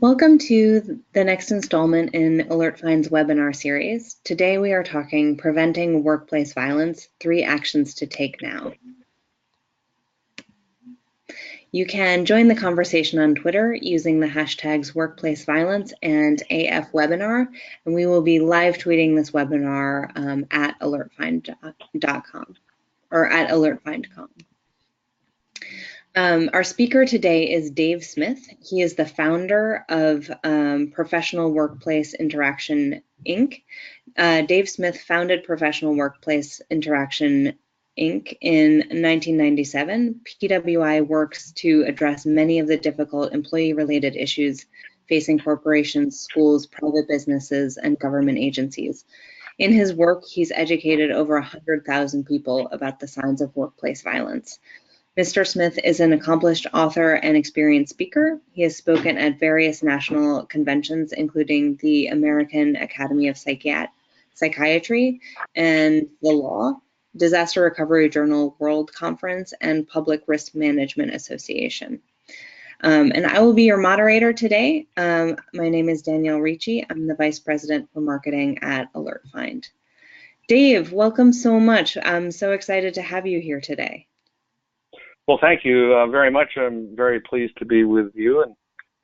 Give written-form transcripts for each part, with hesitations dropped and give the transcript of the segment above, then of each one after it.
Welcome to the next installment in AlertFind's webinar series. Today we are talking Preventing Workplace Violence, 3 Actions to Take Now. You can join the conversation on Twitter using the hashtags workplace violence and AFwebinar, and we will be live tweeting this webinar at alertfind.com or at alertfind.com. Our speaker today is Dave Smith. He is the founder of Professional Workplace Interaction, Inc. Dave Smith founded Professional Workplace Interaction, Inc. in 1997. PWI works to address many of the difficult employee-related issues facing corporations, schools, private businesses, and government agencies. In his work, he's educated over 100,000 people about the signs of workplace violence. Mr. Smith is an accomplished author and experienced speaker. He has spoken at various national conventions, including the American Academy of Psychiatry and the Law, Disaster Recovery Journal World Conference, and Public Risk Management Association. And I will be your moderator today. My name is Danielle Ricci. I'm the Vice President for Marketing at AlertFind. Dave, welcome so much. I'm so excited to have you here today. Well, thank you very much. I'm very pleased to be with you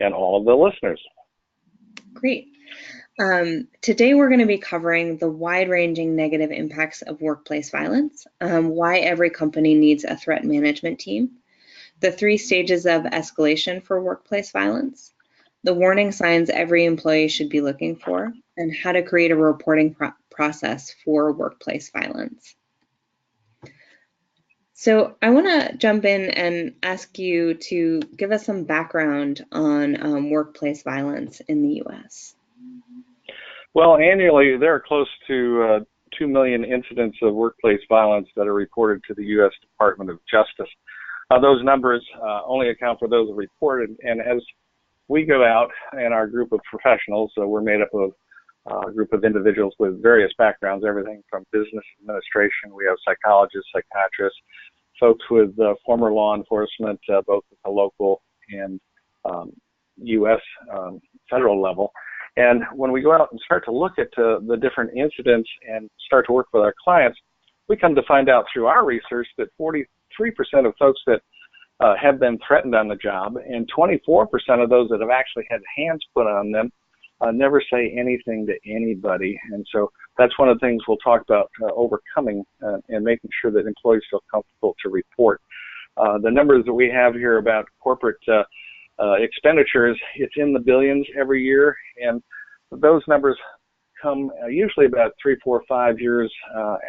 and all of the listeners. Great. Today we're going to be covering the wide-ranging negative impacts of workplace violence, why every company needs a threat management team, the 3 stages of escalation for workplace violence, the warning signs every employee should be looking for, and how to create a reporting process for workplace violence. So I want to jump in and ask you to give us some background on workplace violence in the U.S. Well, annually, there are close to 2 million incidents of workplace violence that are reported to the U.S. Department of Justice. Those numbers only account for those reported, and as we go out and our group of professionals, we're made up of a group of individuals with various backgrounds, everything from business administration. We have psychologists, psychiatrists, folks with former law enforcement, both at the local and U.S. Federal level. And when we go out and start to look at the different incidents and start to work with our clients, we come to find out through our research that 43% of folks that have been threatened on the job and 24% of those that have actually had hands put on them never say anything to anybody. And so that's one of the things we'll talk about overcoming and making sure that employees feel comfortable to report. The numbers that we have here about corporate expenditures, it's in the billions every year, and those numbers come usually about 3, 4, 5 years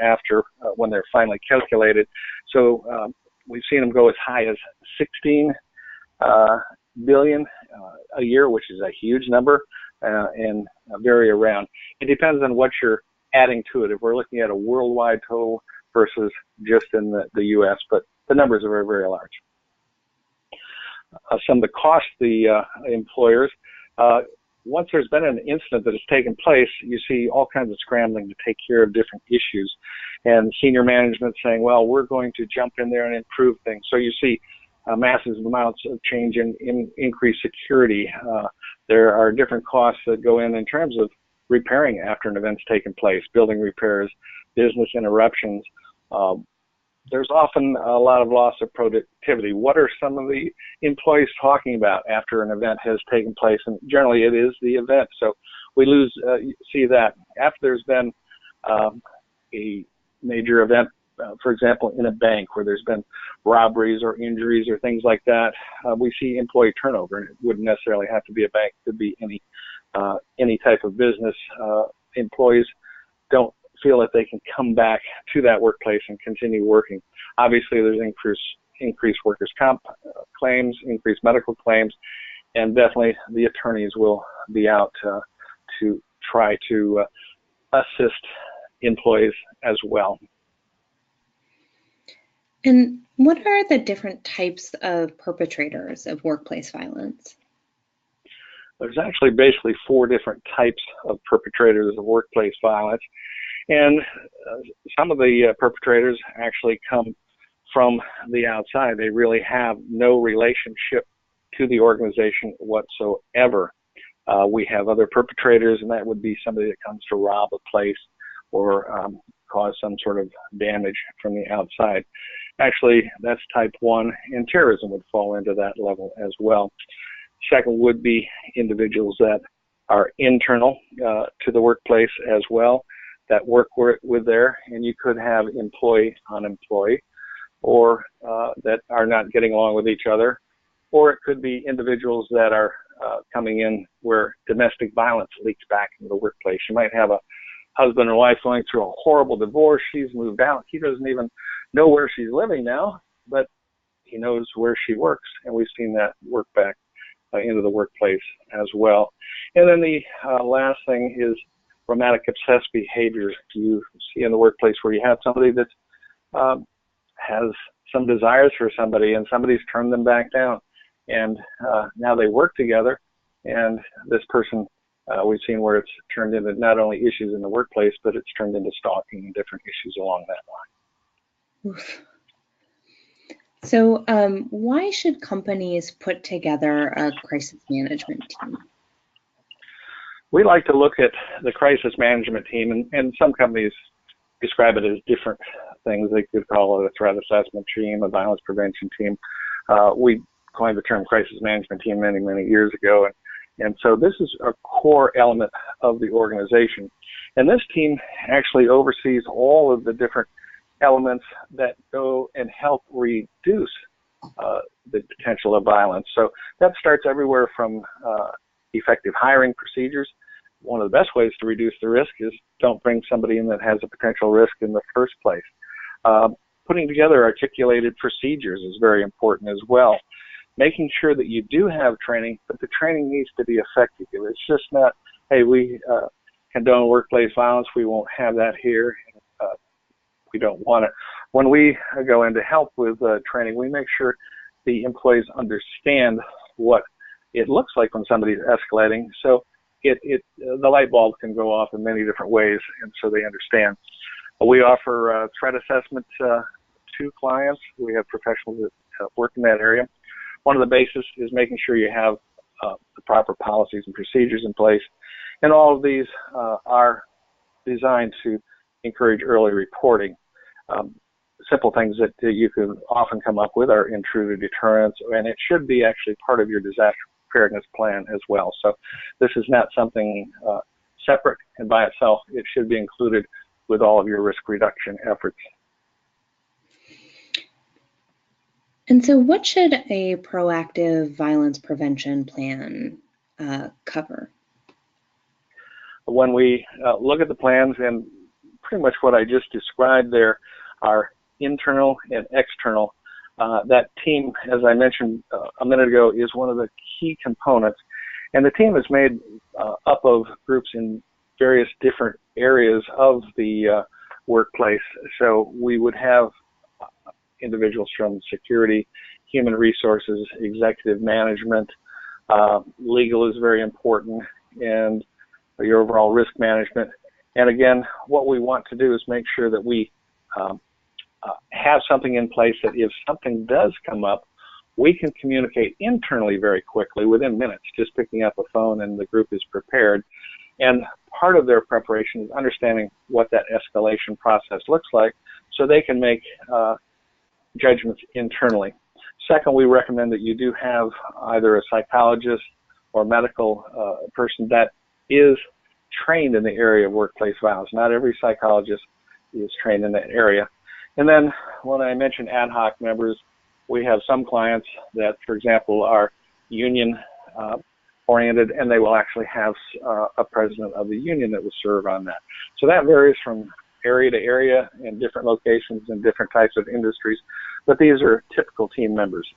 after when they're finally calculated. So we've seen them go as high as 16 billion a year, which is a huge number. And vary around. It depends on what you're adding to it. If we're looking at a worldwide total versus just in the U.S., but the numbers are very, very large. Some of the costs the employers, once there's been an incident that has taken place, you see all kinds of scrambling to take care of different issues. And senior management saying, well, we're going to jump in there and improve things. So you see massive amounts of change in increased security. There are different costs that go in terms of repairing after an event's taken place, building repairs, business interruptions. There's often a lot of loss of productivity. What are some of the employees talking about after an event has taken place? And generally it is the event. So we see that after there's been a major event, for example, in a bank where there's been robberies or injuries or things like that, we see employee turnover. And it wouldn't necessarily have to be a bank; it could be any type of business. Employees don't feel that they can come back to that workplace and continue working. Obviously, there's increased workers' comp claims, increased medical claims, and definitely the attorneys will be out to try to assist employees as well. And what are the different types of perpetrators of workplace violence? There's actually basically 4 different types of perpetrators of workplace violence. And some of the perpetrators actually come from the outside. They really have no relationship to the organization whatsoever. We have other perpetrators, and that would be somebody that comes to rob a place or cause some sort of damage from the outside. Actually, that's type 1, and terrorism would fall into that level as well. Second would be individuals that are internal to the workplace as well, that work with there, and you could have employee on employee, or that are not getting along with each other, or it could be individuals that are coming in where domestic violence leaks back into the workplace. You might have a husband and wife going through a horrible divorce. She's moved out. He doesn't even know where she's living now, but he knows where she works, and we've seen that work back into the workplace as well. And then the last thing is romantic obsessed behavior. You see in the workplace where you have somebody that has some desires for somebody, and somebody's turned them back down, and now they work together, and this person, we've seen where it's turned into not only issues in the workplace, but it's turned into stalking and different issues along that line. Oof. So why should companies put together a crisis management team? We like to look at the crisis management team, and some companies describe it as different things. They could call it a threat assessment team, a violence prevention team. We coined the term crisis management team many, many years ago, and so this is a core element of the organization. And this team actually oversees all of the different elements that go and help reduce the potential of violence. So that starts everywhere from effective hiring procedures. One of the best ways to reduce the risk is don't bring somebody in that has a potential risk in the first place. Putting together articulated procedures is very important as well. Making sure that you do have training, but the training needs to be effective. It's just not, hey, we condone workplace violence, we won't have that here. We don't want it. When we go in to help with training, we make sure the employees understand what it looks like when somebody's escalating, so the light bulb can go off in many different ways, and so they understand. We offer threat assessment to clients. We have professionals that work in that area. One of the bases is making sure you have the proper policies and procedures in place, and all of these are designed to encourage early reporting. Simple things that you can often come up with are intruder deterrence, and it should be actually part of your disaster preparedness plan as well. So this is not something separate and by itself. It should be included with all of your risk reduction efforts. And so what should a proactive violence prevention plan cover? When we look at the plans, and pretty much what I just described there are internal and external. That team, as I mentioned a minute ago, is one of the key components. And the team is made up of groups in various different areas of the workplace. So we would have individuals from security, human resources, executive management, legal is very important, and your overall risk management. And again, what we want to do is make sure that we have something in place that if something does come up, we can communicate internally very quickly within minutes, just picking up a phone and the group is prepared. And part of their preparation is understanding what that escalation process looks like so they can make judgments internally. Second, we recommend that you do have either a psychologist or medical person that is trained in the area of workplace violence. Not every psychologist is trained in that area. And then when I mention ad hoc members, we have some clients that, for example, are union oriented, and they will actually have a president of the union that will serve on that. So that varies from area to area in different locations and different types of industries, but these are typical team members.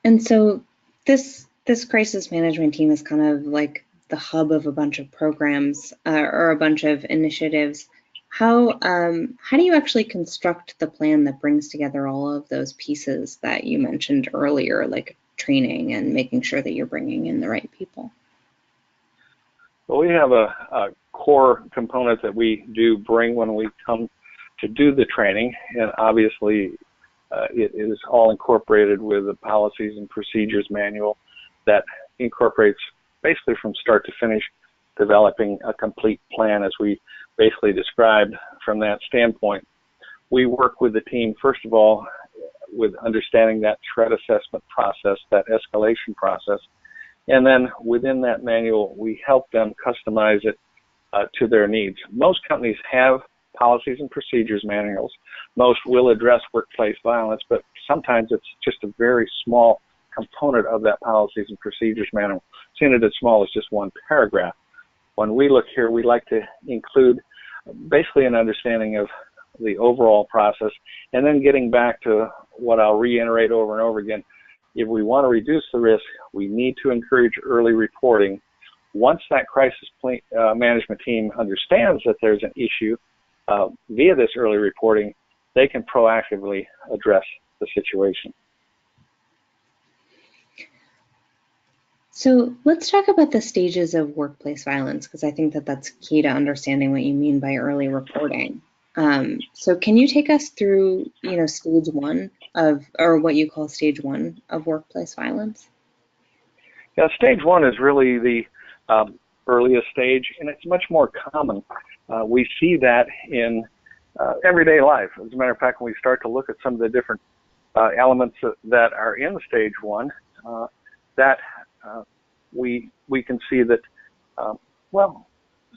And so this crisis management team is kind of like the hub of a bunch of programs or a bunch of initiatives. How do you actually construct the plan that brings together all of those pieces that you mentioned earlier, like training and making sure that you're bringing in the right people? Well, we have a core component that we do bring when we come to do the training, and obviously it is all incorporated with the policies and procedures manual that incorporates basically from start to finish, developing a complete plan as we basically described from that standpoint. We work with the team, first of all, with understanding that threat assessment process, that escalation process, and then within that manual, we help them customize it to their needs. Most companies have policies and procedures manuals. Most will address workplace violence, but sometimes it's just a very small component of that policies and procedures manual. Seeing it as small as just one paragraph. When we look here, we like to include basically an understanding of the overall process, and then getting back to what I'll reiterate over and over again. If we want to reduce the risk, we need to encourage early reporting. Once that crisis management team understands that there's an issue via this early reporting, they can proactively address the situation. So let's talk about the stages of workplace violence, because I think that that's key to understanding what you mean by early reporting. So can you take us through, stage one of, or what you call stage one of workplace violence? Yeah, stage one is really the earliest stage, and it's much more common. We see that in everyday life. As a matter of fact, when we start to look at some of the different elements that are in stage one, we can see that,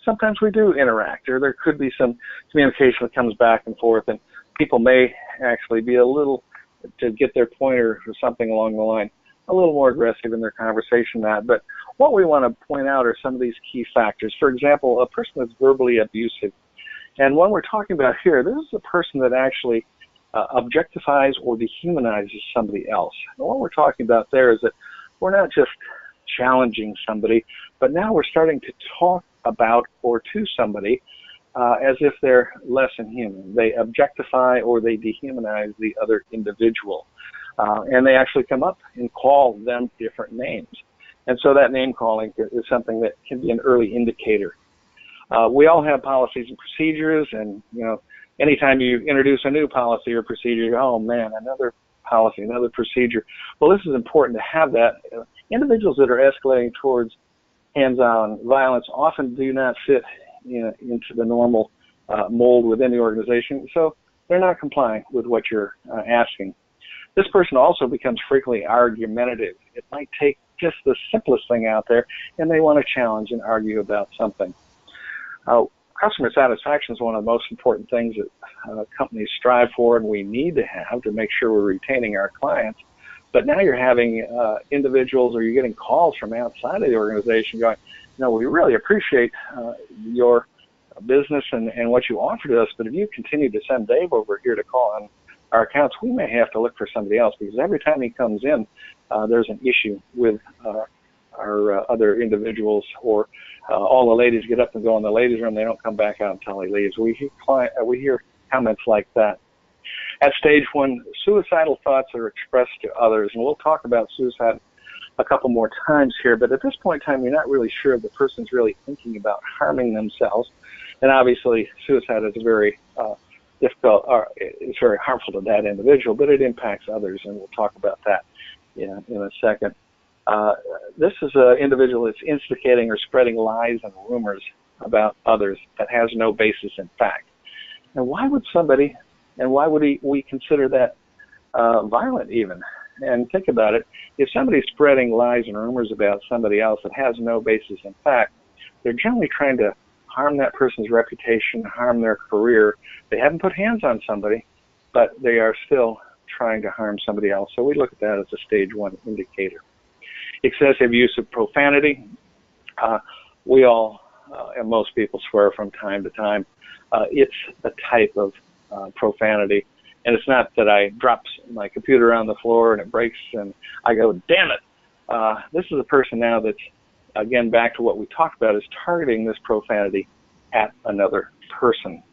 sometimes we do interact, or there could be some communication that comes back and forth, and people may actually be a little, to get their point or something along the line, a little more aggressive in their conversation than that. But what we want to point out are some of these key factors. For example, a person that's verbally abusive. And when we're talking about here, this is a person that actually objectifies or dehumanizes somebody else. And what we're talking about there is that we're not just challenging somebody, but now we're starting to talk about or to somebody as if they're less than human. They objectify or they dehumanize the other individual. And they actually come up and call them different names. And so that name calling is something that can be an early indicator. We all have policies and procedures, and anytime you introduce a new policy or procedure, you go, oh man, another policy, another procedure. Well, this is important to have that. Individuals that are escalating towards hands-on violence often do not fit into the normal mold within the organization, so they're not complying with what you're asking. This person also becomes frequently argumentative. It might take just the simplest thing out there, and they want to challenge and argue about something. Customer satisfaction is one of the most important things that companies strive for and we need to have to make sure we're retaining our clients. But now you're having individuals, or you're getting calls from outside of the organization going, we really appreciate your business and what you offer to us, but if you continue to send Dave over here to call on our accounts, we may have to look for somebody else, because every time he comes in, there's an issue with our other individuals, or all the ladies get up and go in the ladies' room. They don't come back out until he leaves. We hear comments like that. At stage one, suicidal thoughts are expressed to others, and we'll talk about suicide a couple more times here, but at this point in time, you're not really sure if the person's really thinking about harming themselves. And obviously, suicide is very difficult, or it's very harmful to that individual, but it impacts others, and we'll talk about that in a second. This is an individual that's instigating or spreading lies and rumors about others that has no basis in fact. And why would we consider that violent even? And think about it. If somebody's spreading lies and rumors about somebody else that has no basis in fact, they're generally trying to harm that person's reputation, harm their career. They haven't put hands on somebody, but they are still trying to harm somebody else. So we look at that as a stage one indicator. Excessive use of profanity. We all, and most people, swear from time to time. It's a type of profanity. And it's not that I drop my computer on the floor and it breaks and I go, damn it. This is a person now that's, again, back to what we talked about, is targeting this profanity at another person.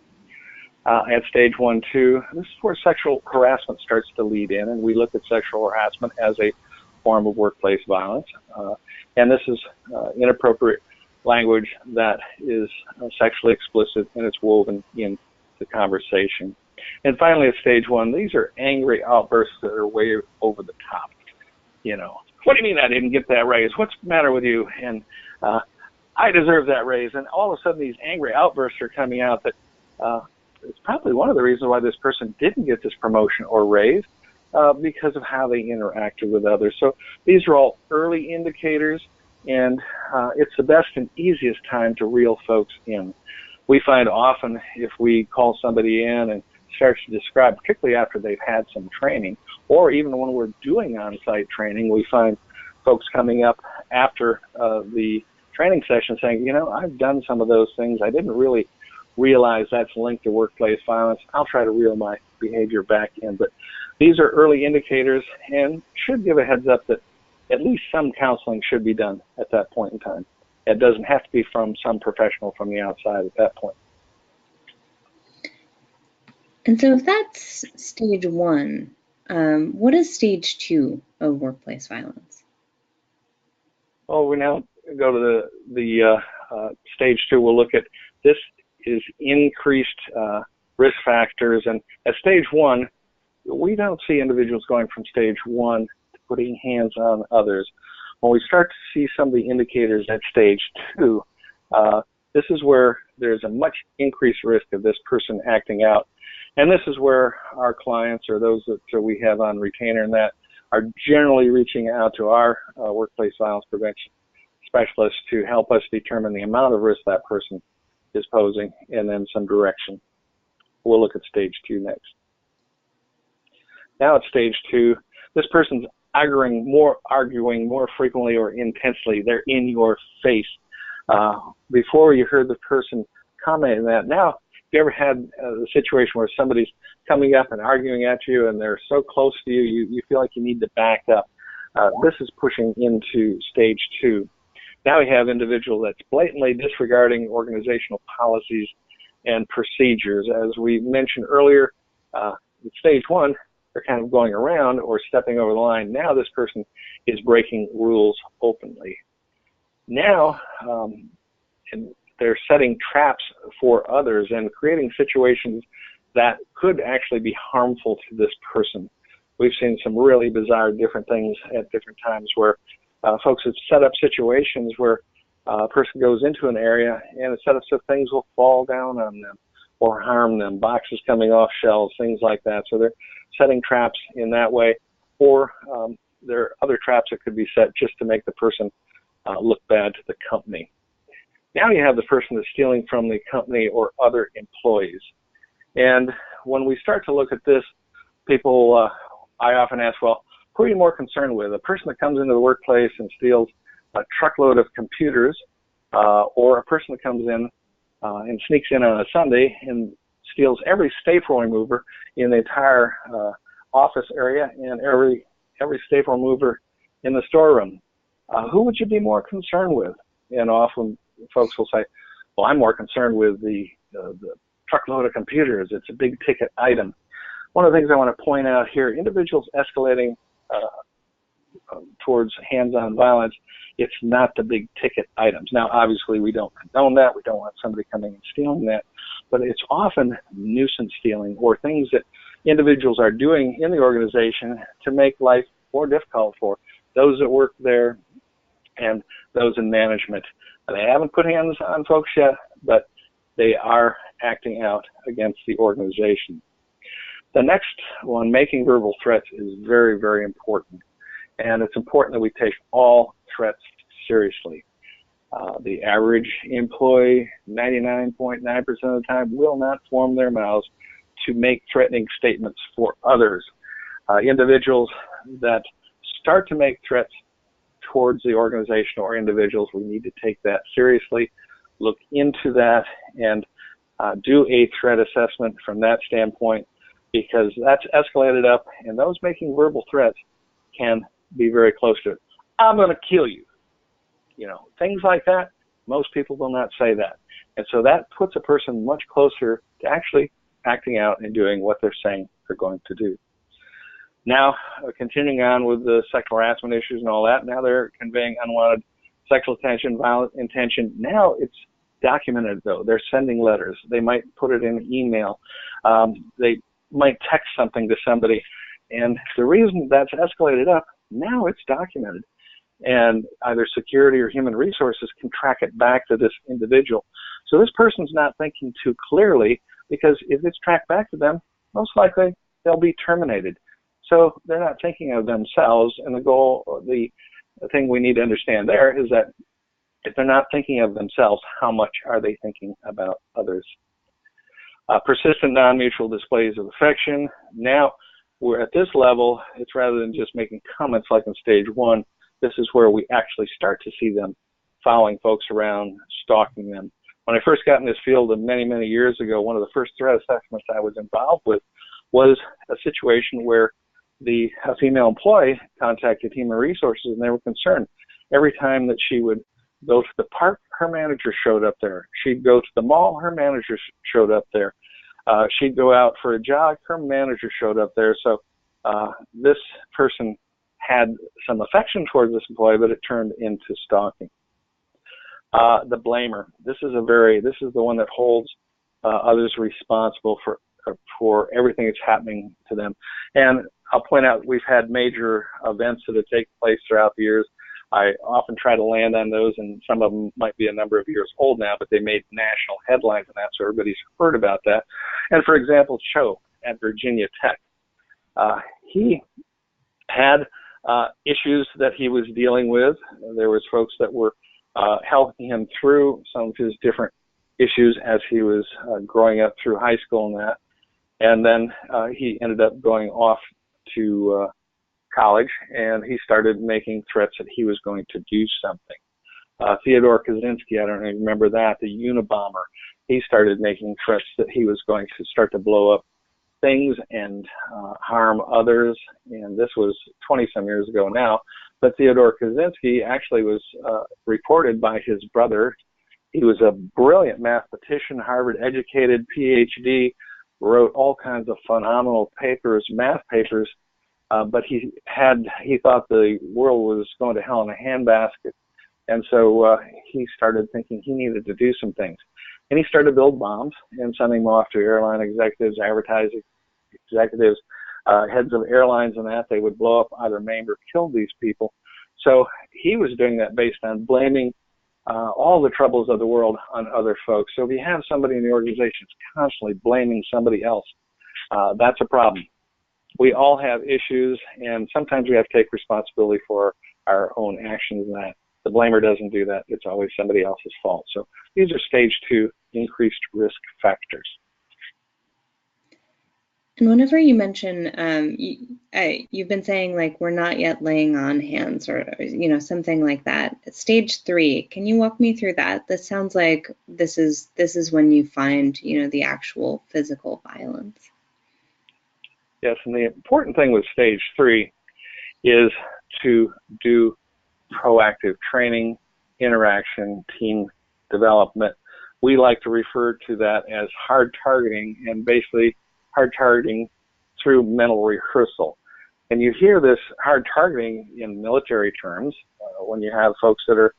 At stage 1, 2, this is where sexual harassment starts to lead in, and we look at sexual harassment as a form of workplace violence. And this is inappropriate language that is sexually explicit, and it's woven in the conversation. And finally, at stage 1, these are angry outbursts that are way over the top. what do you mean I didn't get that raise? What's the matter with you? And I deserve that raise. And all of a sudden these angry outbursts are coming out that it's probably one of the reasons why this person didn't get this promotion or raise, because of how they interacted with others. So these are all early indicators, and it's the best and easiest time to reel folks in. We find often if we call somebody in and start to describe, particularly after they've had some training, or even when we're doing on-site training, we find folks coming up after the training session saying, you know, I've done some of those things. I didn't really realize that's linked to workplace violence. I'll try to reel my behavior back in. But these are early indicators and should give a heads up that at least some counseling should be done at that point in time. It doesn't have to be from some professional from the outside at that point. And so if that's stage 1, what is stage 2 of workplace violence? Well, we now go to the stage 2. We'll look at this is increased risk factors. And at stage 1, we don't see individuals going from stage 1 to putting hands on others. When we start to see some of the indicators at stage 2, this is where there's a much increased risk of this person acting out. And this is where our clients or those that we have on retainer and that are generally reaching out to our workplace violence prevention specialists to help us determine the amount of risk that person is posing and then some direction. We'll look at stage 2 next. Now at stage 2, this person's arguing more frequently or intensely. They're in your face. Before you heard the person commenting that. Now, have you ever had a situation where somebody's coming up and arguing at you and they're so close to you, you feel like you need to back up? This is pushing into stage 2. Now we have individuals that's blatantly disregarding organizational policies and procedures. As we mentioned earlier, in stage 1, they're kind of going around or stepping over the line. Now this person is breaking rules openly. Now, and they're setting traps for others and creating situations that could actually be harmful to this person. We've seen some really bizarre different things at different times where folks have set up situations where a person goes into an area and it's set up so things will fall down on them or harm them, boxes coming off shelves, things like that. So they're setting traps in that way, or there are other traps that could be set just to make the person look bad to the company. Now you have the person that's stealing from the company or other employees. And when we start to look at this, people, I often ask, well, who are you more concerned with? A person that comes into the workplace and steals a truckload of computers, or a person that comes in and sneaks in on a Sunday and steals every staple remover in the entire office area and every staple remover in the storeroom. Who would you be more concerned with? And often folks will say, well, I'm more concerned with the truckload of computers. It's a big ticket item. One of the things I want to point out here, individuals escalating towards hands-on violence, it's not the big ticket items. Now, obviously, we don't condone that. We don't want somebody coming and stealing that. But it's often nuisance stealing or things that individuals are doing in the organization to make life more difficult for those that work there and those in management. They haven't put hands on folks yet, but they are acting out against the organization. The next one, making verbal threats, is very, very important. And it's important that we take all threats seriously. The average employee, 99.9% of the time, will not form their mouths to make threatening statements for others. Individuals that start to make threats towards the organization or individuals, we need to take that seriously, look into that, and do a threat assessment from that standpoint, because that's escalated up, and those making verbal threats can be very close to it. I'm going to kill you. You know, things like that. Most people will not say that. And so that puts a person much closer to actually acting out and doing what they're saying they're going to do. Now, continuing on with the sexual harassment issues and all that, now they're conveying unwanted sexual attention, violent intention. Now it's documented, though. They're sending letters. They might put it in an email. They might text something to somebody. And the reason that's escalated up Now it's documented. And either security or human resources can track it back to this individual. So this person's not thinking too clearly, because if it's tracked back to them, most likely they'll be terminated. So they're not thinking of themselves, and the thing we need to understand there is that if they're not thinking of themselves, how much are they thinking about others? Persistent non-mutual displays of affection. Now we're at this level, it's rather than just making comments like in stage 1, this is where we actually start to see them following folks around, stalking them. When I first got in this field many, many years ago, one of the first threat assessments I was involved with was a situation where a female employee contacted human resources, and they were concerned. Every time that she would go to the park, her manager showed up there. She'd go to the mall, her manager showed up there. She'd go out for a jog, her manager showed up there. So this person had some affection towards this employee, but it turned into stalking. The blamer. This is the one that holds others responsible for everything that's happening to them. And I'll point out, we've had major events that have taken place throughout the years. I often try to land on those, and some of them might be a number of years old now, but they made national headlines, and that's so everybody's heard about that. And for example, Cho at Virginia Tech, he had issues that he was dealing with. There was folks that were helping him through some of his different issues as he was growing up through high school and that. And then he ended up going off to college, and he started making threats that he was going to do something. Theodore Kaczynski, I don't even remember that, the Unabomber, he started making threats that he was going to start to blow up things and harm others. And this was 20-some years ago now. But Theodore Kaczynski actually was reported by his brother. He was a brilliant mathematician, Harvard-educated, PhD, wrote all kinds of phenomenal papers, math papers, but he thought the world was going to hell in a handbasket. And so he started thinking he needed to do some things. And he started to build bombs and sending them off to airline executives, advertising executives, heads of airlines, and that they would blow up, either maimed or killed these people. So he was doing that based on blaming all the troubles of the world on other folks. So if you have somebody in the organization that's constantly blaming somebody else, that's a problem. We all have issues, and sometimes we have to take responsibility for our own actions. That the blamer doesn't do that. It's always somebody else's fault. So these are stage 2 increased risk factors. And whenever you mention, you've been saying like we're not yet laying on hands, or something like that. Stage 3, can you walk me through that? This sounds like this is when you find the actual physical violence. Yes, and the important thing with stage 3 is to do proactive training, interaction, team development. We like to refer to that as hard targeting, and basically hard targeting through mental rehearsal. And you hear this hard targeting in military terms when you have folks that are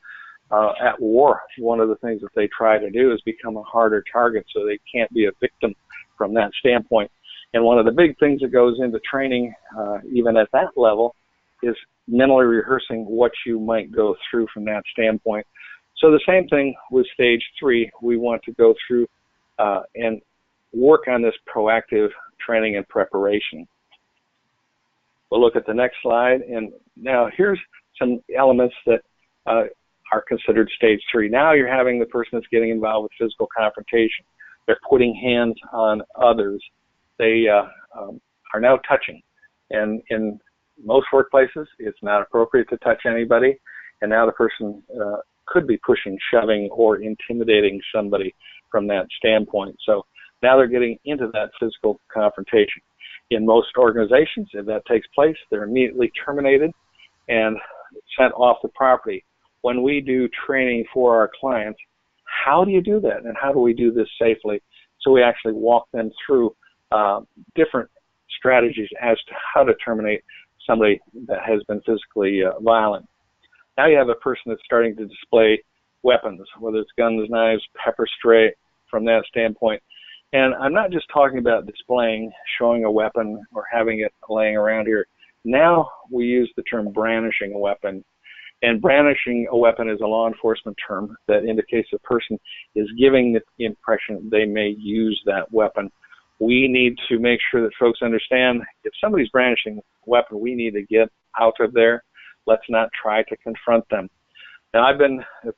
at war. One of the things that they try to do is become a harder target so they can't be a victim from that standpoint. And one of the big things that goes into training, even at that level, is mentally rehearsing what you might go through from that standpoint. So the same thing with stage 3. We want to go through and work on this proactive training and preparation. We'll look at the next slide. And now here's some elements that are considered stage 3. Now you're having the person that's getting involved with physical confrontation. They're putting hands on others. They are now touching. And in most workplaces, it's not appropriate to touch anybody. And now the person could be pushing, shoving, or intimidating somebody from that standpoint. So now they're getting into that physical confrontation. In most organizations, if that takes place, they're immediately terminated and sent off the property. When we do training for our clients, how do you do that? And how do we do this safely? So we actually walk them through different strategies as to how to terminate somebody that has been physically violent. Now you have a person that's starting to display weapons, whether it's guns, knives, pepper spray, from that standpoint. And I'm not just talking about displaying, showing a weapon or having it laying around here. Now we use the term brandishing a weapon. And brandishing a weapon is a law enforcement term that indicates a person is giving the impression they may use that weapon. We need to make sure that folks understand if somebody's brandishing a weapon, we need to get out of there. Let's not try to confront them. Now, I've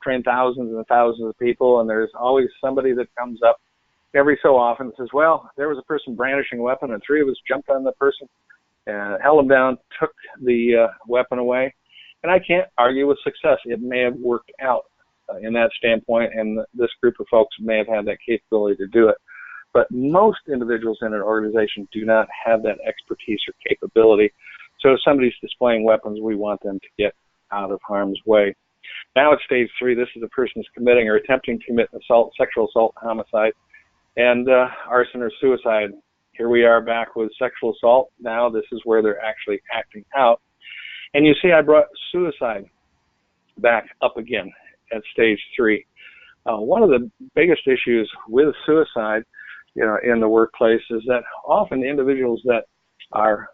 trained thousands and thousands of people, and there's always somebody that comes up every so often and says, well, there was a person brandishing a weapon, and three of us jumped on the person and held him down, took the weapon away. And I can't argue with success. It may have worked out in that standpoint, and this group of folks may have had that capability to do it. But most individuals in an organization do not have that expertise or capability. So if somebody's displaying weapons, we want them to get out of harm's way. Now at stage 3, this is a person who's committing or attempting to commit assault, sexual assault, homicide, and arson or suicide. Here we are back with sexual assault. Now this is where they're actually acting out. And you see I brought suicide back up again at stage 3. One of the biggest issues with suicide, in the workplace is that often individuals that are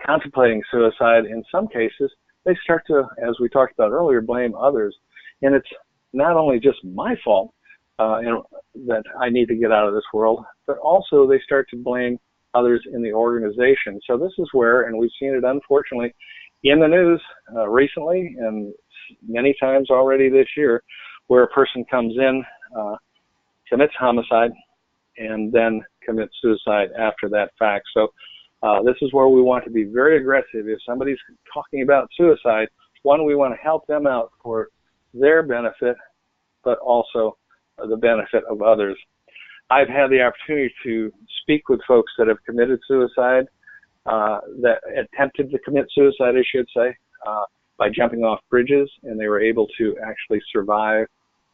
contemplating suicide, in some cases, they start to, as we talked about earlier, blame others. And it's not only just my fault that I need to get out of this world, but also they start to blame others in the organization. So this is where, and we've seen it unfortunately in the news recently and many times already this year, where a person comes in, commits homicide, and then commits suicide after that fact. So this is where we want to be very aggressive. If somebody's talking about suicide, one, we want to help them out for their benefit, but also the benefit of others. I've had the opportunity to speak with folks that have committed suicide, that attempted to commit suicide, I should say, by jumping off bridges, and they were able to actually survive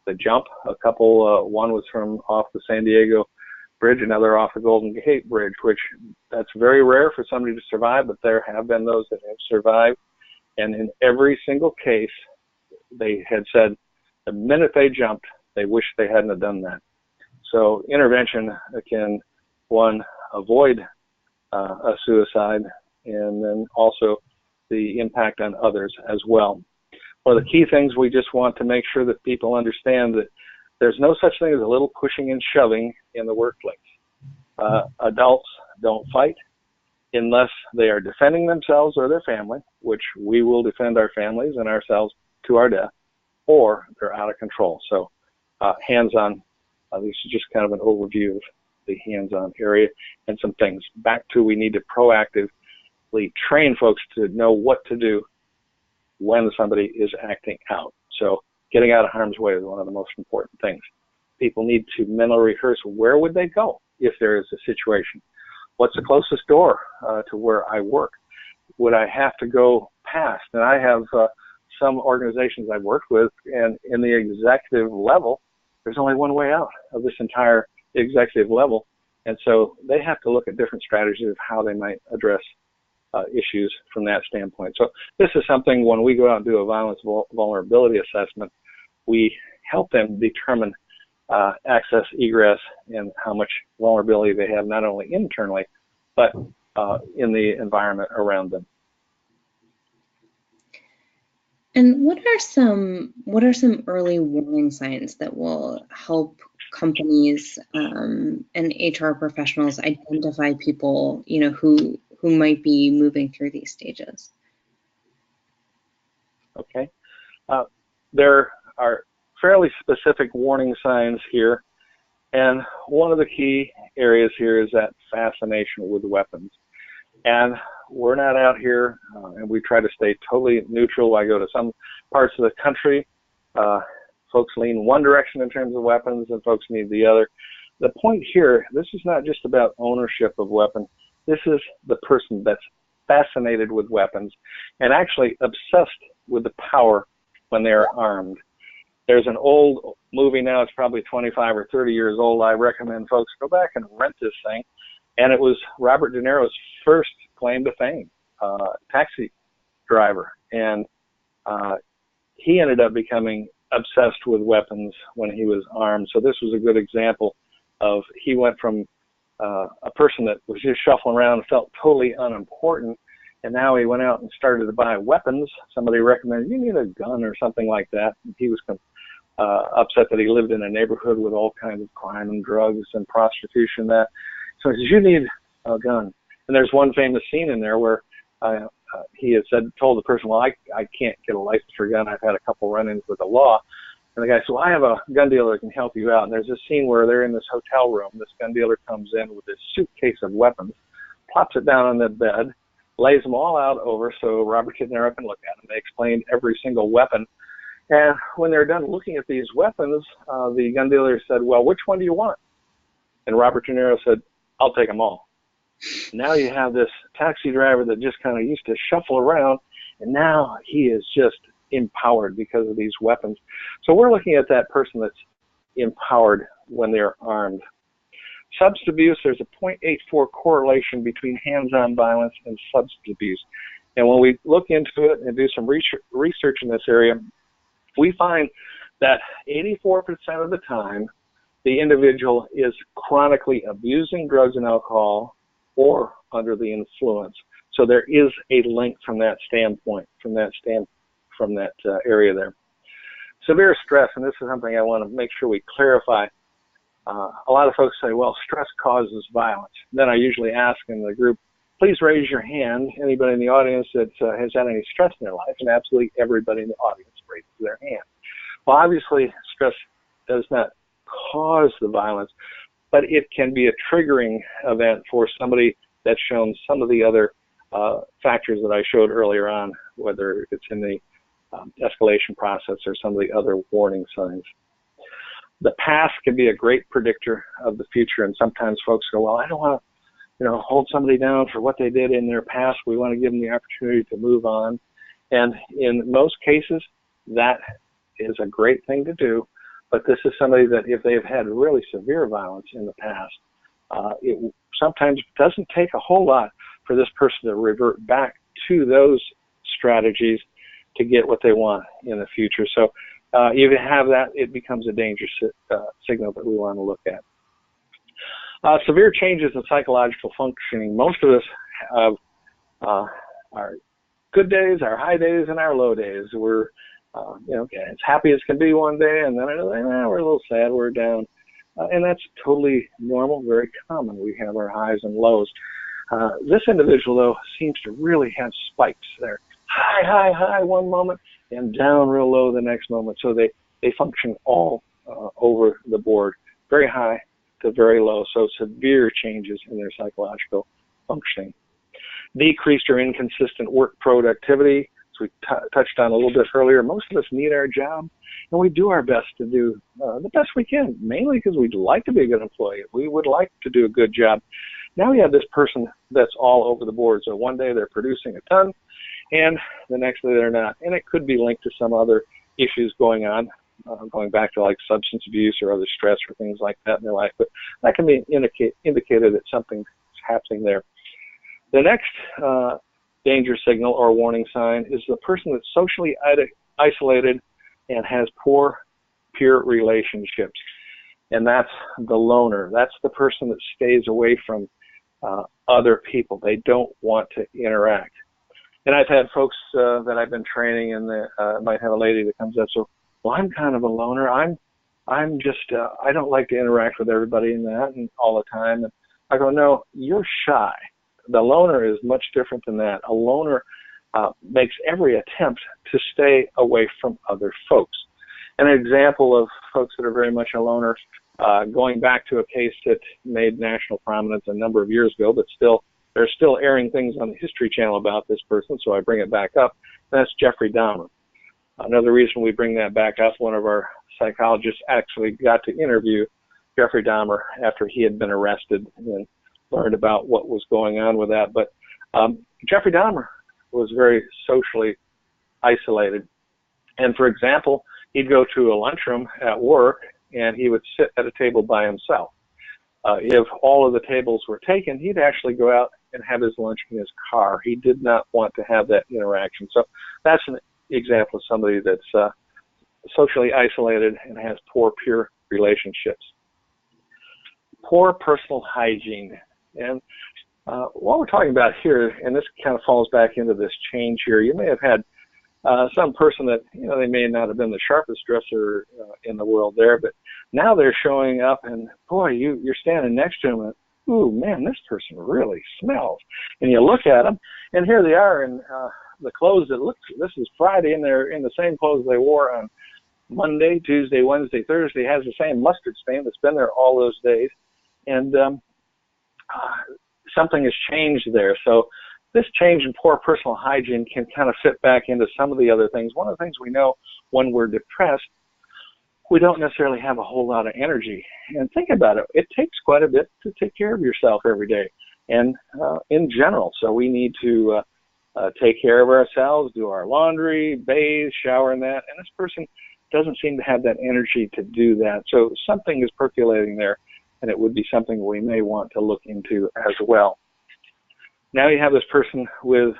the jump. A couple, one was from off the San Diego Bridge, another off the Golden Gate Bridge, which that's very rare for somebody to survive, but there have been those that have survived. And in every single case, they had said the minute they jumped, they wished they hadn't have done that. So intervention can, one, avoid a suicide, and then also the impact on others as well. One of the key things we just want to make sure that people understand that there's no such thing as a little pushing and shoving in the workplace. Adults don't fight unless they are defending themselves or their family, which we will defend our families and ourselves to our death, or they're out of control. So hands-on, this is just kind of an overview of the hands-on area and some things. Back to, we need to proactively train folks to know what to do when somebody is acting out. So getting out of harm's way is one of the most important things. People need to mentally rehearse, where would they go if there is a situation? What's the closest door to where I work? Would I have to go past? And I have some organizations I've worked with, and in the executive level, there's only one way out of this entire executive level. And so they have to look at different strategies of how they might address issues from that standpoint. So this is something, when we go out and do a violence vulnerability assessment, we help them determine access, egress, and how much vulnerability they have, not only internally, but in the environment around them. And what are some early warning signs that will help companies and HR professionals identify people, who might be moving through these stages? Okay. There are fairly specific warning signs here. And one of the key areas here is that fascination with weapons. And we're not out here, and we try to stay totally neutral. I go to some parts of the country, folks lean one direction in terms of weapons, and folks need the other. The point here, this is not just about ownership of weapons. This is the person that's fascinated with weapons and actually obsessed with the power when they are armed. There's an old movie now, it's probably 25 or 30 years old. I recommend folks go back and rent this thing. And it was Robert De Niro's first claim to fame, Taxi Driver. And he ended up becoming obsessed with weapons when he was armed. So this was a good example of, he went from a person that was just shuffling around and felt totally unimportant, And now he went out and started to buy weapons. Somebody recommended, you need a gun or something like that. And he was upset that he lived in a neighborhood with all kinds of crime and drugs and prostitution. So he says, you need a gun. And there's one famous scene in there where he had told the person, well, I can't get a license for a gun. I've had a couple run-ins with the law. And the guy said, well, I have a gun dealer that can help you out. And there's this scene where they're in this hotel room. This gun dealer comes in with this suitcase of weapons, plops it down on the bed, lays them all out over so Robert Kidnero can look at them. They explained every single weapon. And when they're done looking at these weapons, the gun dealer said, well, which one do you want? And Robert Kidnero said, I'll take them all. Now you have this taxi driver that just kind of used to shuffle around, and now he is just empowered because of these weapons. So we're looking at that person that's empowered when they're armed. Substance abuse, there's a 0.84 correlation between hands-on violence and substance abuse. And when we look into it and do some research in this area, we find that 84% of the time, the individual is chronically abusing drugs and alcohol or under the influence. So there is a link from that standpoint, from that area there. Severe stress, and this is something I want to make sure we clarify. A lot of folks say, well, stress causes violence. Then I usually ask in the group, please raise your hand, anybody in the audience that has had any stress in their life, and absolutely everybody in the audience raises their hand. Well, obviously, stress does not cause the violence, but it can be a triggering event for somebody that's shown some of the other factors that I showed earlier on, whether it's in the escalation process or some of the other warning signs. The past can be a great predictor of the future, and sometimes folks go, well, I don't want to hold somebody down for what they did in their past. We want to give them the opportunity to move on. And in most cases, that is a great thing to do. But this is somebody that if they've had really severe violence in the past, it sometimes doesn't take a whole lot for this person to revert back to those strategies to get what they want in the future. So if you have that, it becomes a dangerous signal that we want to look at. Severe changes in psychological functioning. Most of us have our good days, our high days, and our low days. We're as happy as can be one day, and then another day, we're a little sad, we're down. And that's totally normal, very common. We have our highs and lows. This individual, though, seems to really have spikes there. High one moment, and down real low the next moment. So they function all over the board, very high to very low. So severe changes in their psychological functioning. Decreased or inconsistent work productivity. As we touched on a little bit earlier, most of us need our job, and we do our best to do the best we can, mainly because we'd like to be a good employee. We would like to do a good job. Now we have this person that's all over the board. So one day they're producing a ton, and the next day they're not. And it could be linked to some other issues going on, going back to like substance abuse or other stress or things like that in their life. But that can be indicated that something's happening there. The next danger signal or warning sign is the person that's socially isolated and has poor peer relationships. And that's the loner. That's the person that stays away from other people. They don't want to interact. And I've had folks that I've been training, and might have a lady that comes up, so, well, I'm kind of a loner. I'm just, I don't like to interact with everybody in that and all the time. And I go, no, you're shy. The loner is much different than that. A loner makes every attempt to stay away from other folks. An example of folks that are very much a loner, going back to a case that made national prominence a number of years ago, but they're still airing things on the History Channel about this person, so I bring it back up. That's Jeffrey Dahmer. Another reason we bring that back up, one of our psychologists actually got to interview Jeffrey Dahmer after he had been arrested and learned about what was going on with that. But Jeffrey Dahmer was very socially isolated. And for example, he'd go to a lunchroom at work and he would sit at a table by himself. If all of the tables were taken, he'd actually go out and have his lunch in his car. He did not want to have that interaction. So that's an example of somebody that's socially isolated and has poor peer relationships. Poor personal hygiene. And What we're talking about here, and this kind of falls back into this change here, you may have had some person that, they may not have been the sharpest dresser in the world there, but now they're showing up and, boy, you're standing next to them and, ooh, man, this person really smells. And you look at them, and here they are in the clothes this is Friday, and they're in the same clothes they wore on Monday, Tuesday, Wednesday, Thursday, has the same mustard stain that's been there all those days. And something has changed there. So this change in poor personal hygiene can kind of fit back into some of the other things. One of the things we know when we're depressed, we don't necessarily have a whole lot of energy. And think about it. It takes quite a bit to take care of yourself every day and in general. So we need to take care of ourselves, do our laundry, bathe, shower, and that. And this person doesn't seem to have that energy to do that. So something is percolating there, and it would be something we may want to look into as well. Now you have this person with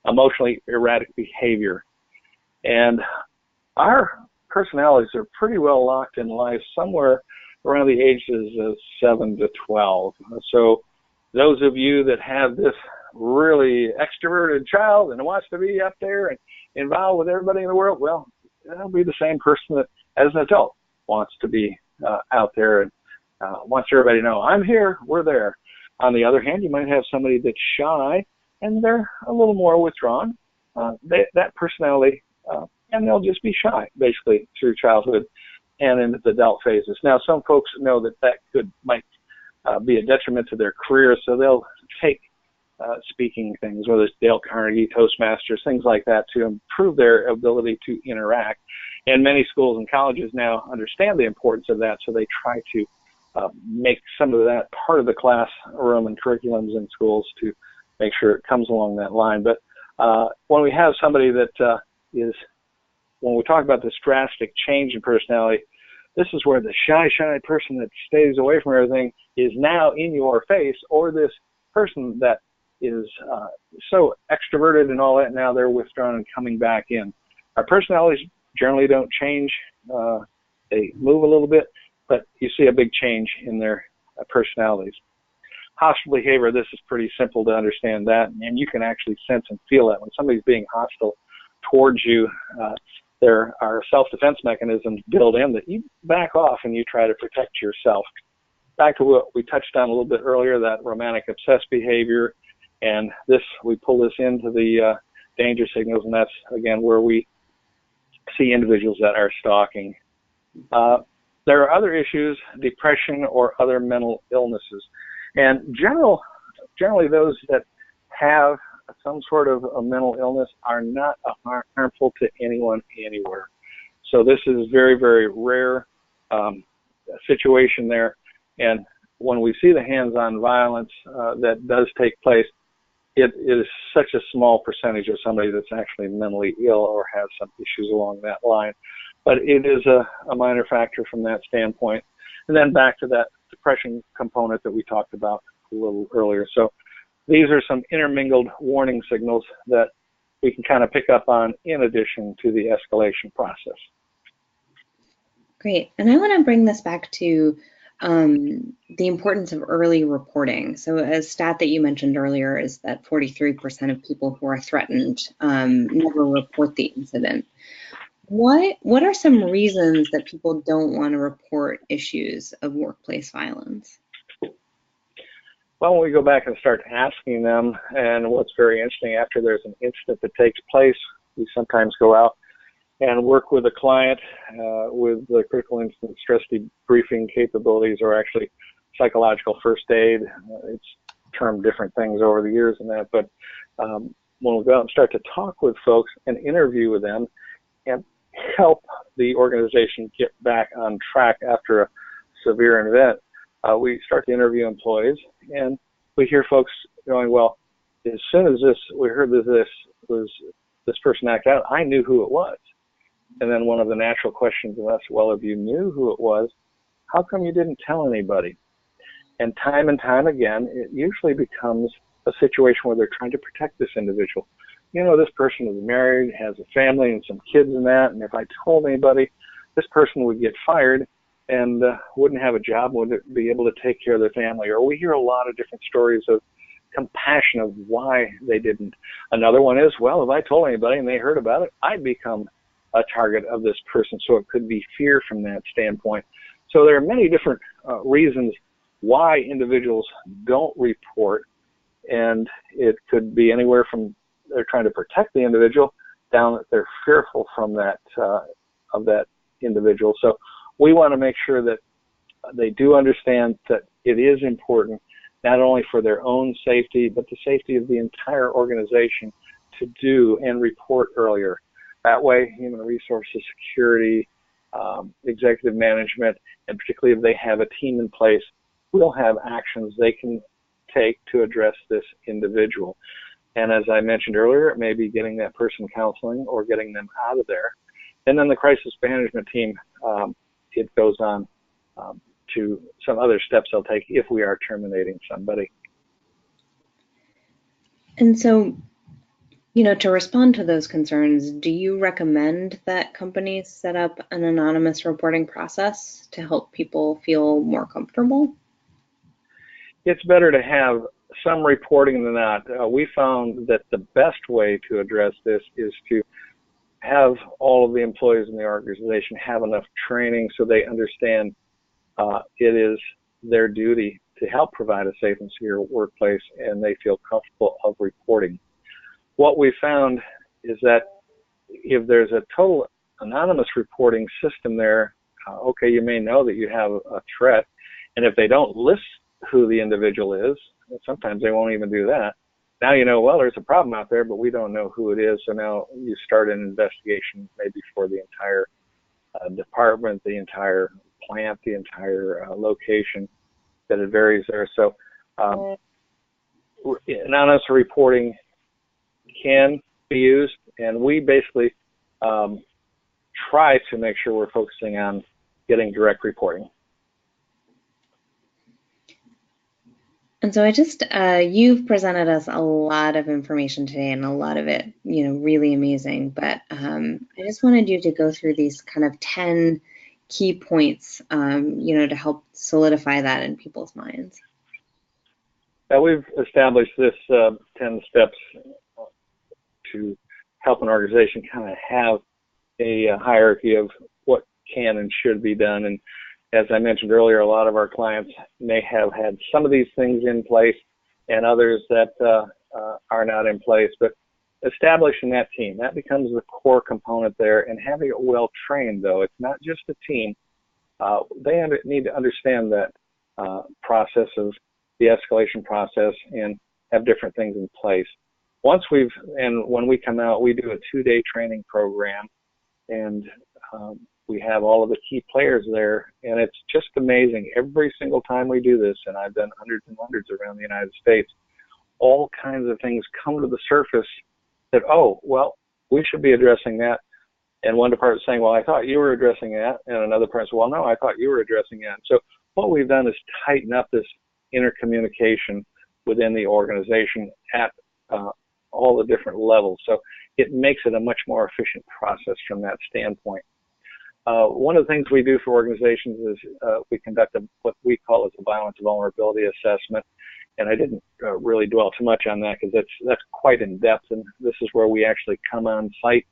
emotionally erratic behavior. And our personalities are pretty well locked in life somewhere around the ages of 7 to 12. So those of you that have this really extroverted child and wants to be up there and involved with everybody in the world, well, that'll be the same person that, as an adult, wants to be out there and wants everybody to know, I'm here, we're there. On the other hand, you might have somebody that's shy and they're a little more withdrawn. That personality, and they'll just be shy, basically, through childhood and into the adult phases. Now, some folks know that might be a detriment to their career, so they'll take speaking things, whether it's Dale Carnegie, Toastmasters, things like that, to improve their ability to interact. And many schools and colleges now understand the importance of that, so they try to make some of that part of the classroom and curriculums in schools to make sure it comes along that line. But when we have somebody that when we talk about this drastic change in personality, this is where the shy person that stays away from everything is now in your face, or this person that is so extroverted and all that, now they're withdrawn and coming back in. Our personalities generally don't change. They move a little bit, but you see a big change in their personalities. Hostile behavior, this is pretty simple to understand that, and you can actually sense and feel it. When somebody's being hostile towards you, there are self-defense mechanisms built in that you back off and you try to protect yourself. Back to what we touched on a little bit earlier, that romantic obsessed behavior, and we pull this into the danger signals, and that's, again, where we see individuals that are stalking. There are other issues, depression or other mental illnesses. And generally those that have some sort of a mental illness are not harmful to anyone anywhere. So this is very, very rare situation there. And when we see the hands-on violence that does take place, it is such a small percentage of somebody that's actually mentally ill or has some issues along that line. But it is a minor factor from that standpoint. And then back to that depression component that we talked about a little earlier. So these are some intermingled warning signals that we can kind of pick up on in addition to the escalation process. Great. And I want to bring this back to the importance of early reporting. So a stat that you mentioned earlier is that 43% of people who are threatened never report the incident. What are some reasons that people don't want to report issues of workplace violence? Well, when we go back and start asking them, and what's very interesting, after there's an incident that takes place, we sometimes go out and work with a client with the critical incident stress debriefing capabilities, or actually psychological first aid. It's termed different things over the years and that, but when we go out and start to talk with folks and interview with them and help the organization get back on track after a severe event, we start to interview employees, and we hear folks going, well, as soon as we heard that this person act out, I knew who it was. And then one of the natural questions of us, well, if you knew who it was, how come you didn't tell anybody? And time again, it usually becomes a situation where they're trying to protect this individual. This person is married, has a family and some kids and that, and if I told anybody, this person would get fired and wouldn't have a job, wouldn't be able to take care of their family. Or we hear a lot of different stories of compassion of why they didn't. Another one is, well, if I told anybody and they heard about it, I'd become a target of this person. So it could be fear from that standpoint. So there are many different reasons why individuals don't report, and it could be anywhere from they're trying to protect the individual down that they're fearful from that of that individual. So we want to make sure that they do understand that it is important not only for their own safety, but the safety of the entire organization to do and report earlier. That way, human resources, security, executive management, and particularly if they have a team in place, will have actions they can take to address this individual. And as I mentioned earlier, it may be getting that person counseling or getting them out of there. And then the crisis management team, it goes on to some other steps they'll take if we are terminating somebody. And so, to respond to those concerns, do you recommend that companies set up an anonymous reporting process to help people feel more comfortable? It's better to have some reporting than not. We found that the best way to address this is to have all of the employees in the organization have enough training so they understand it is their duty to help provide a safe and secure workplace, and they feel comfortable of reporting. What we found is that if there's a total anonymous reporting system there, okay, you may know that you have a threat, and if they don't list who the individual is, sometimes they won't even do that. Now you know, well, there's a problem out there, but we don't know who it is, so now you start an investigation maybe for the entire department, the entire plant, the entire location, that it varies there. So anonymous reporting can be used, and we basically try to make sure we're focusing on getting direct reporting. And so you've presented us a lot of information today, and a lot of it, really amazing. But I just wanted you to go through these kind of 10 key points, to help solidify that in people's minds. We've established this 10 steps to help an organization kind of have a hierarchy of what can and should be done. And as I mentioned earlier, a lot of our clients may have had some of these things in place and others that are not in place. But establishing that team, that becomes the core component there, and having it well trained, though. It's not just a team. They need to understand that process of the escalation process and have different things in place. When we come out, we do a 2-day training program, and we have all of the key players there, and it's just amazing. Every single time we do this, and I've done hundreds and hundreds around the United States, all kinds of things come to the surface that, oh, well, we should be addressing that. And one department saying, well, I thought you were addressing that. And another department says, well, no, I thought you were addressing that. So what we've done is tighten up this intercommunication within the organization at all the different levels. So it makes it a much more efficient process from that standpoint. One of the things we do for organizations is we conduct what we call as a violence vulnerability assessment. And I didn't really dwell too much on that because that's quite in depth, and this is where we actually come on site.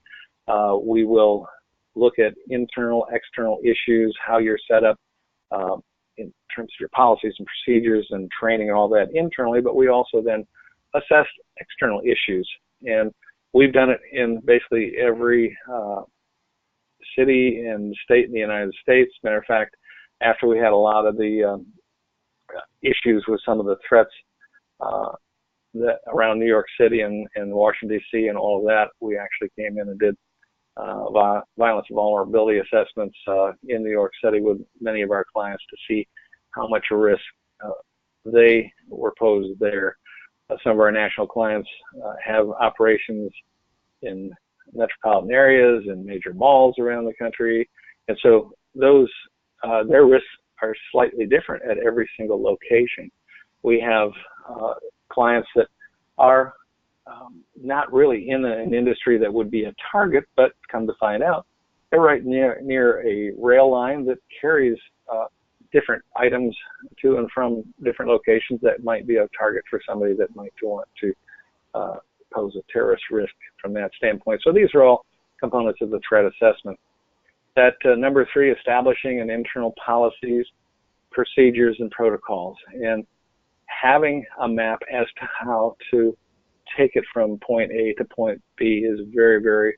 We will look at internal, external issues, how you're set up in terms of your policies and procedures and training and all that internally, but we also then assess external issues. And we've done it in basically every city and state in the United States. Matter of fact, after we had a lot of the issues with some of the threats that around New York City and Washington, D.C. and all of that, we actually came in and did violence and vulnerability assessments in New York City with many of our clients to see how much a risk they were posed there. Some of our national clients have operations in metropolitan areas and major malls around the country, and so those their risks are slightly different at every single location. We have clients that are not really in an industry that would be a target, but come to find out, they're right near a rail line that carries different items to and from different locations that might be a target for somebody that might want to pose a terrorist risk from that standpoint. So these are all components of the threat assessment. That number 3, establishing an internal policies, procedures, and protocols, and having a map as to how to take it from point A to point B is very, very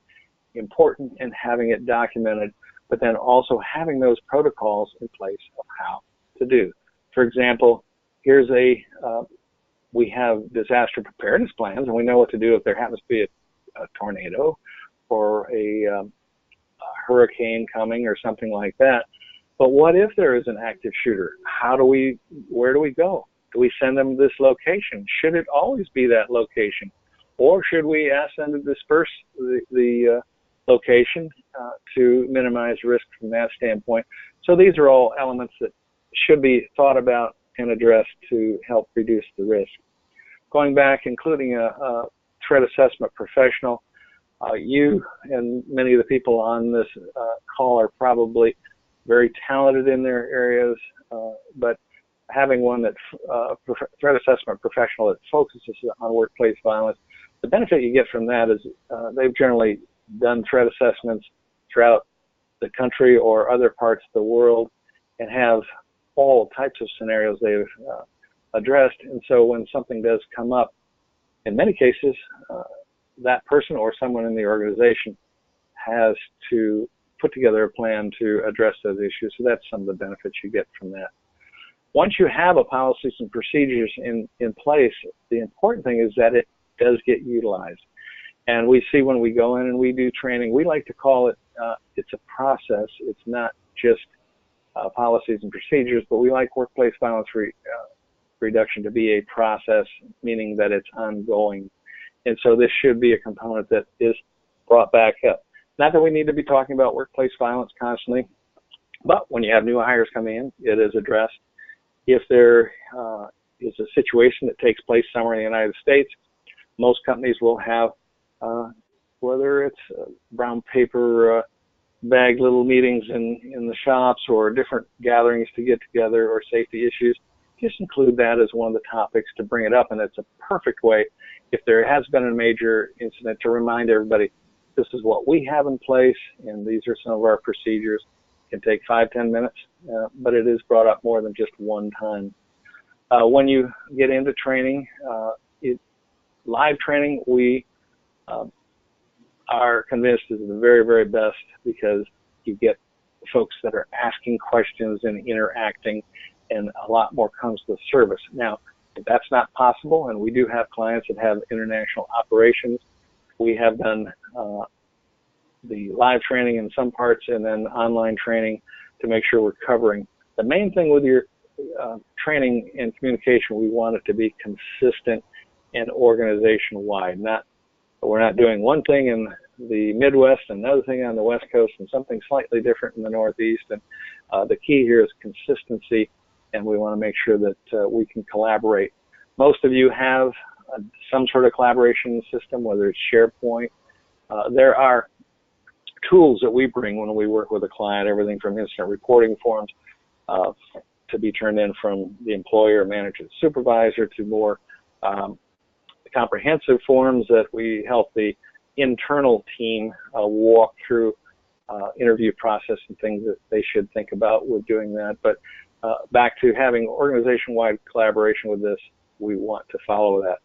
important, and having it documented, but then also having those protocols in place of how to do. For example, here's we have disaster preparedness plans, and we know what to do if there happens to be a tornado or a hurricane coming or something like that. But what if there is an active shooter? Where do we go? Do we send them to this location? Should it always be that location? Or should we ask them to disperse the location to minimize risk from that standpoint? So these are all elements that should be thought about and addressed to help reduce the risk. Going back, including a threat assessment professional, you and many of the people on this call are probably very talented in their areas, but having one that threat assessment professional that focuses on workplace violence, the benefit you get from that is they've generally done threat assessments throughout the country or other parts of the world and have all types of scenarios they've addressed. And so when something does come up, in many cases, that person or someone in the organization has to put together a plan to address those issues. So that's some of the benefits you get from that. Once you have a policies and procedures in place, the important thing is that it does get utilized. And we see when we go in and we do training, we like to call it, it's a process. It's not just policies and procedures, but we like workplace violence reduction to be a process, meaning that it's ongoing. And so this should be a component that is brought back up. Not that we need to be talking about workplace violence constantly, but when you have new hires coming in, it is addressed. If there is a situation that takes place somewhere in the United States, most companies will have, whether it's brown paper bag little meetings in the shops or different gatherings to get together or safety issues, just include that as one of the topics to bring it up. And it's a perfect way, if there has been a major incident, to remind everybody, this is what we have in place, and these are some of our procedures. It can take 5-10 minutes, but it is brought up more than just one time. When you get into training, live training, we are convinced is the very, very best, because you get folks that are asking questions and interacting, and a lot more comes to the service. Now, if that's not possible, and we do have clients that have international operations, we have done the live training in some parts and then online training to make sure we're covering. The main thing with your training and communication, we want it to be consistent and organization-wide. We're not doing one thing in the Midwest and another thing on the West Coast and something slightly different in the Northeast. And the key here is consistency, and we want to make sure that we can collaborate. Most of you have some sort of collaboration system, whether it's SharePoint. There are tools that we bring when we work with a client, everything from incident reporting forms to be turned in from the employer, manager, supervisor, to more comprehensive forms that we help the internal team walk through interview process and things that they should think about with doing that. But back to having organization-wide collaboration with this, we want to follow that.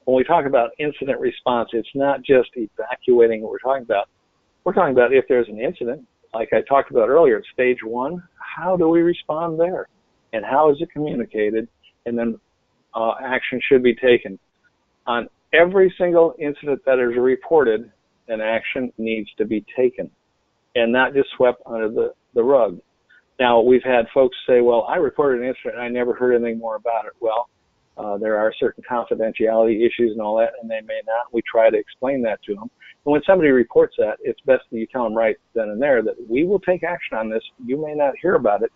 When we talk about incident response, it's not just evacuating what we're talking about. We're talking about if there's an incident, like I talked about earlier, at stage 1, how do we respond there? And how is it communicated? And then action should be taken. On every single incident that is reported, an action needs to be taken and not just swept under the rug. Now, we've had folks say, well, I reported an incident and I never heard anything more about it. Well, there are certain confidentiality issues and all that, and they may not. We try to explain that to them. And when somebody reports that, it's best that you tell them right then and there that we will take action on this. You may not hear about it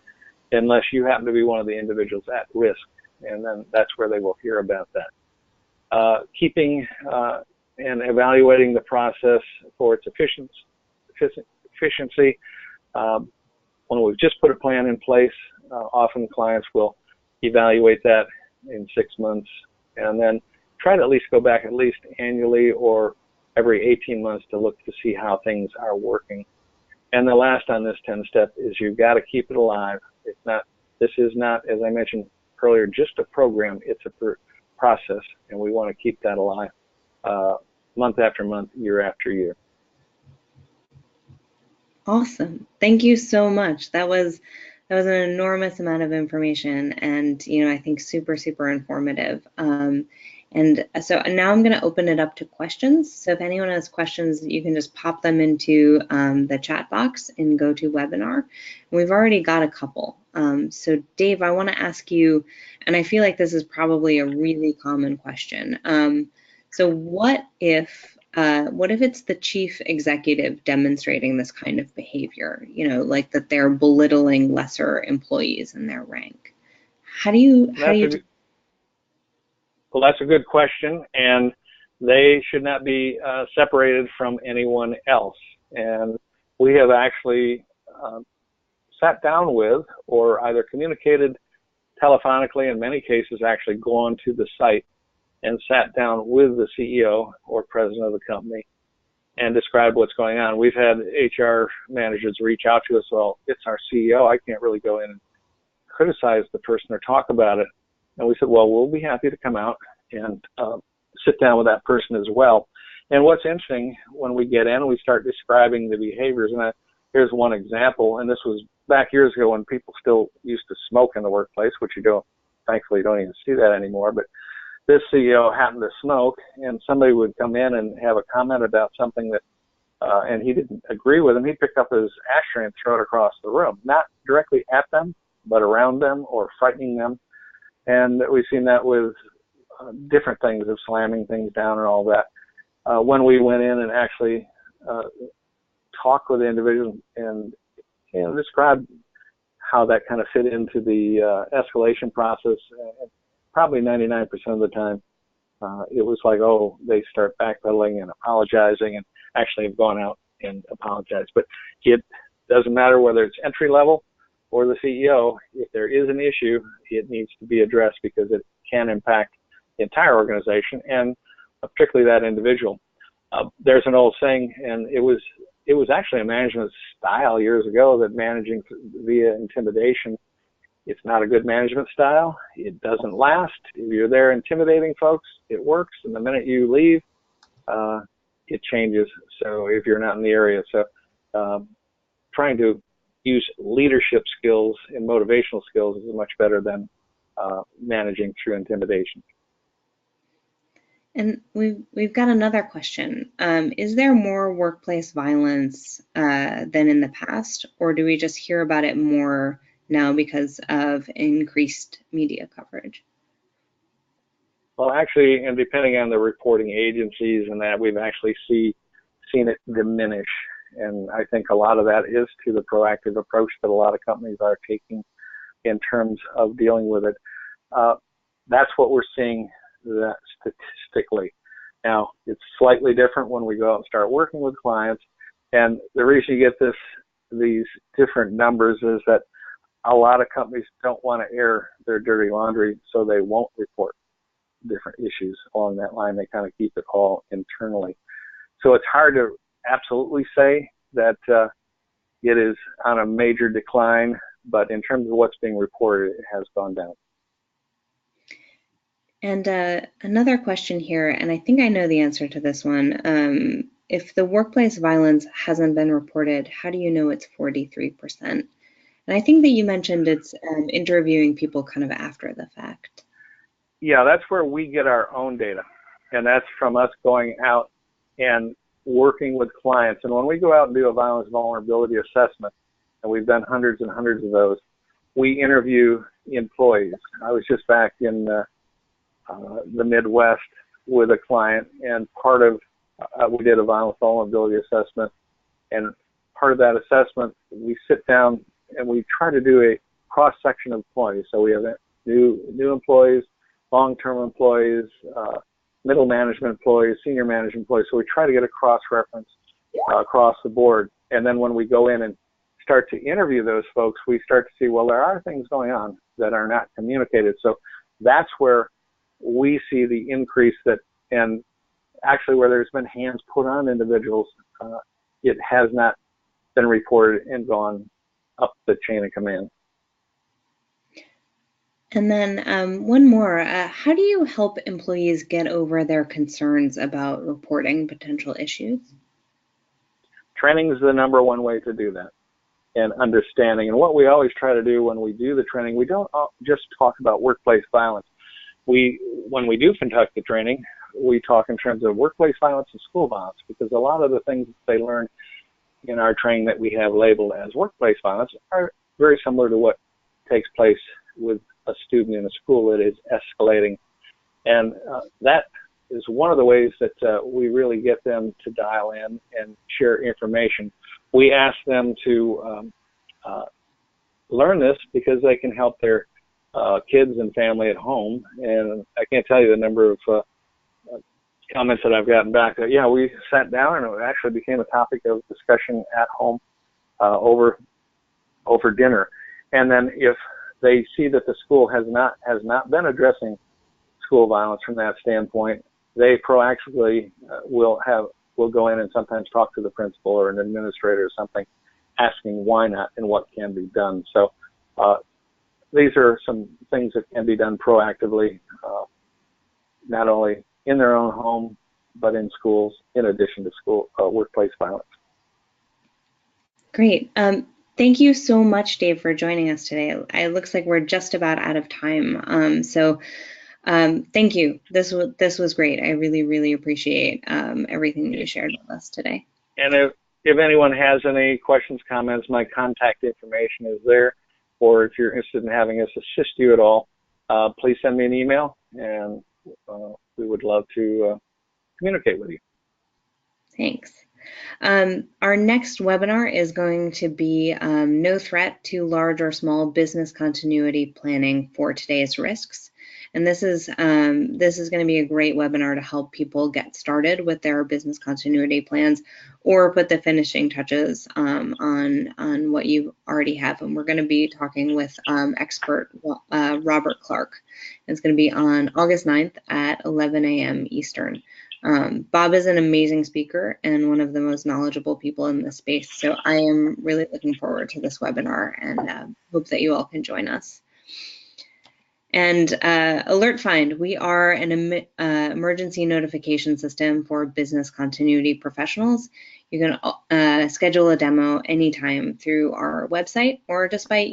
unless you happen to be one of the individuals at risk, and then that's where they will hear about that. Keeping and evaluating the process for its efficiency. When we've just put a plan in place, Often clients will evaluate that in 6 months and then try to at least go back at least annually or every 18 months to look to see how things are working. And the last on this 10-step is you've got to keep it alive. This is not, as I mentioned earlier, just a program. It's a process, and we want to keep that alive month after month, year after year. Awesome. Thank you so much. That was an enormous amount of information, and I think super, super informative. And so now I'm going to open it up to questions. So if anyone has questions, you can just pop them into the chat box in GoToWebinar. We've already got a couple. So Dave, I want to ask you, and I feel like this is probably a really common question. So what if it's the chief executive demonstrating this kind of behavior, like that they're belittling lesser employees in their rank? Well, that's a good question, and they should not be separated from anyone else. And we have actually sat down with, or either communicated telephonically, in many cases actually gone to the site and sat down with the CEO or president of the company and described what's going on. We've had HR managers reach out to us, well, it's our CEO, I can't really go in and criticize the person or talk about it. And we said, well, we'll be happy to come out and sit down with that person as well. And what's interesting, when we get in and we start describing the behaviors, and here's one example, and this was back years ago when people still used to smoke in the workplace, which thankfully don't even see that anymore, but this CEO happened to smoke, and somebody would come in and have a comment about something that, and he didn't agree with him. He'd pick up his ashtray and throw it across the room, not directly at them, but around them or frightening them. And we've seen that with different things of slamming things down and all that. When we went in and actually talked with the individual and described how that kind of fit into the escalation process, probably 99% of the time, it was like, oh, they start backpedaling and apologizing and actually have gone out and apologized. But it doesn't matter whether it's entry level or the CEO. If there is an issue, it needs to be addressed because it can impact the entire organization and particularly that individual. There's an old saying, and it was actually a management style years ago, that managing via intimidation, it's not a good management style. It doesn't last. If you're there intimidating folks, it works, and the minute you leave, it changes. So if you're not in the area, so trying to use leadership skills and motivational skills is much better than managing through intimidation. And we've got another question. Is there more workplace violence than in the past, or do we just hear about it more now because of increased media coverage? Well, actually, and depending on the reporting agencies and that, we've actually seen it diminish. And I think a lot of that is to the proactive approach that a lot of companies are taking in terms of dealing with it. That's what we're seeing statistically. Now, it's slightly different when we go out and start working with clients. And the reason you get these different numbers is that a lot of companies don't want to air their dirty laundry, so they won't report different issues along that line. They kind of keep it all internally. So it's hard to absolutely say that it is on a major decline, but in terms of what's being reported, it has gone down. And another question here, and I think I know the answer to this one. If the workplace violence hasn't been reported, how do you know it's 43%? And I think that you mentioned it's interviewing people kind of after the fact. Yeah, that's where we get our own data, and that's from us going out and working with clients. And when we go out and do a violence vulnerability assessment, and we've done hundreds and hundreds of those, we interview employees. I was just back in the Midwest with a client, and part of we did a violence vulnerability assessment, and part of that assessment, we sit down and we try to do a cross-section of employees. So we have new employees, long-term employees, middle management employees, senior management employees. So we try to get a cross-reference across the board. And then when we go in and start to interview those folks, we start to see, well, there are things going on that are not communicated. So that's where we see the increase and actually where there's been hands put on individuals, it has not been reported and gone up the chain of command. And then one more, how do you help employees get over their concerns about reporting potential issues? Training is the number one way to do that, and understanding. And what we always try to do when we do the training, we don't just talk about workplace violence. When we do conduct the training, we talk in terms of workplace violence and school violence, because a lot of the things that they learn in our training that we have labeled as workplace violence are very similar to what takes place with a student in a school that is escalating. And that is one of the ways that we really get them to dial in and share information. We ask them to learn this because they can help their kids and family at home. And I can't tell you the number of comments that I've gotten back that, yeah, we sat down and it actually became a topic of discussion at home over dinner. And then if they see that the school has not been addressing school violence from that standpoint, they proactively will go in and sometimes talk to the principal or an administrator or something, asking why not and what can be done. So these are some things that can be done proactively, not only in their own home, but in schools, in addition to school workplace violence. Great. Thank you so much, Dave, for joining us today. It looks like we're just about out of time. So thank you. This was great. I really, really appreciate everything that you shared with us today. And if anyone has any questions, comments, my contact information is there. Or if you're interested in having us assist you at all, please send me an email, and we would love to communicate with you. Thanks. Our next webinar is going to be No Threat to Large or Small Business Continuity Planning for Today's Risks. And this is going to be a great webinar to help people get started with their business continuity plans or put the finishing touches on what you already have. And we're going to be talking with expert Robert Clark. It's going to be on August 9th at 11 a.m. Eastern. Bob is an amazing speaker and one of the most knowledgeable people in this space. So I am really looking forward to this webinar and hope that you all can join us. And AlertFind, we are an emergency notification system for business continuity professionals. You can schedule a demo anytime through our website or just by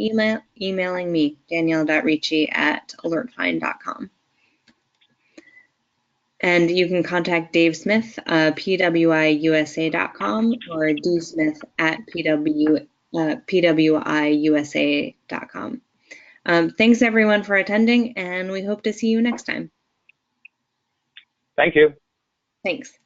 emailing me, danielle.ricci@alertfind.com. And you can contact Dave Smith, pwiusa.com, or dSmith@pwiusa.com. Thanks everyone for attending, and we hope to see you next time. Thank you. Thanks.